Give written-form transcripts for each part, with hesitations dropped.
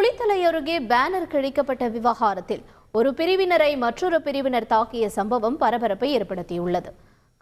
குளித்தலை அருகே பேனர் கிழிக்கப்பட்ட விவகாரத்தில் ஒரு பிரிவினரை மற்றொரு பிரிவினர் தாக்கிய சம்பவம் பரபரப்பை ஏற்படுத்தியுள்ளது.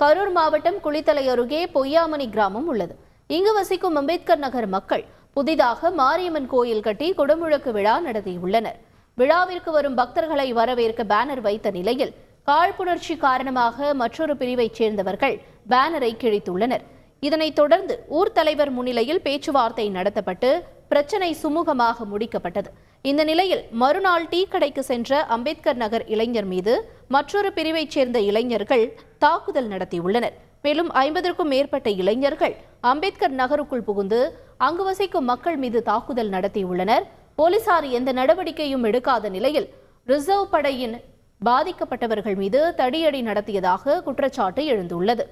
கரூர் மாவட்டம் குளித்தலை அருகே பொய்யாமணி கிராமம் உள்ளது. இங்கு வசிக்கும் அம்பேத்கர் நகர் மக்கள் புதிதாக மாரியம்மன் கோயில் கட்டி குடமுழக்கு விழா நடத்தியுள்ளனர். விழாவிற்கு வரும் பக்தர்களை வரவேற்க பேனர் வைத்த நிலையில் காழ்ப்புணர்ச்சி காரணமாக மற்றொரு பிரிவைச் சேர்ந்தவர்கள் பேனரை கிழித்துள்ளனர். இதனைத் தொடர்ந்து ஊர் தலைவர் முன்னிலையில் பேச்சுவார்த்தை நடத்தப்பட்டு பிரச்சினை சுமூகமாக முடிக்கப்பட்டது. இந்த நிலையில் மறுநாள் டீ கடைக்கு சென்ற அம்பேத்கர் நகர் இளைஞர் மீது மற்றொரு பிரிவைச் சேர்ந்த இளைஞர்கள் தாக்குதல் நடத்தியுள்ளனர். மேலும் 50க்கும் மேற்பட்ட இளைஞர்கள் அம்பேத்கர் நகருக்குள் புகுந்து அங்கு வசிக்கும் மக்கள் மீது தாக்குதல் நடத்தியுள்ளனர். போலீசார் எந்த நடவடிக்கையும் எடுக்காத நிலையில் ரிசர்வ் படையின் பாதிக்கப்பட்டவர்கள் மீது தடியடி நடத்தியதாக குற்றச்சாட்டு எழுந்துள்ளது.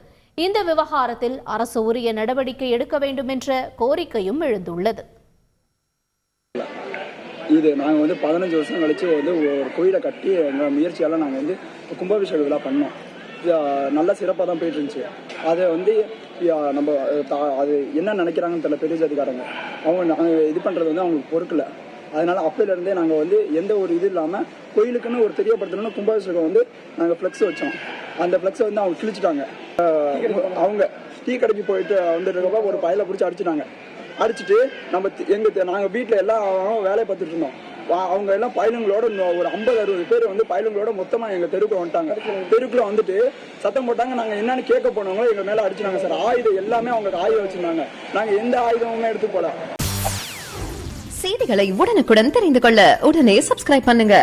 இந்த விவகாரத்தில் அரசு உரிய நடவடிக்கை எடுக்க வேண்டும் என்ற கோரிக்கையும் எழுந்துள்ளது. இது நாங்கள் 15 வருஷம் கழிச்சு ஒரு கோயிலை கட்டி எங்கள் முயற்சியால் நாங்கள் கும்பாபிஷேக விழா பண்ணோம். நல்ல சிறப்பாக தான் போயிட்டு இருந்துச்சு. அதை நம்ம அது என்ன நினைக்கிறாங்கன்னு தெரியல பெரிய ஜாதிக்காரங்க. அவங்க நாங்கள் இது பண்ணுறது அவங்களுக்கு பொறுக்கல. அதனால் அப்பையிலேருந்தே நாங்கள் எந்த ஒரு இது இல்லாமல் கோயிலுக்குன்னு ஒரு தெரியப்படுத்தணும்னு கும்பாபிஷேகம் நாங்கள் ஃப்ளெக்ஸ் வச்சோம். அந்த ஃப்ளெக்ஸை அவங்க கிழிச்சிட்டாங்க. அவங்க டீ கடைக்கு போயிட்டு வந்துட்டு ஒரு பையில பிடிச்சி அடிச்சுட்டாங்க. அடிச்சுட்டு நாங்கள் வீட்டில் எல்லாம் வேலையை பார்த்துட்டு இருந்தோம். அவங்க எல்லாம் பயிலுங்களோட ஒரு 50-60 பேர் பயிலுங்களோட மொத்தமாக எங்கள் தெருக்குள்ள வந்துட்டாங்க. தெருக்குள்ள வந்துட்டு சத்தம் போட்டாங்க. நாங்கள் என்னன்னு கேட்க போனவங்களும் எங்கள் மேலே அடிச்சுட்டாங்க சார். ஆயுதம் எல்லாமே அவங்களுக்கு ஆயுதம் வச்சிருந்தாங்க. நாங்கள் எந்த ஆயுதமுமே எடுத்து போல. செய்திகளை உடனுக்குடன் தெரிந்து கொள்ள உடனே சப்ஸ்கிரைப் பண்ணுங்க.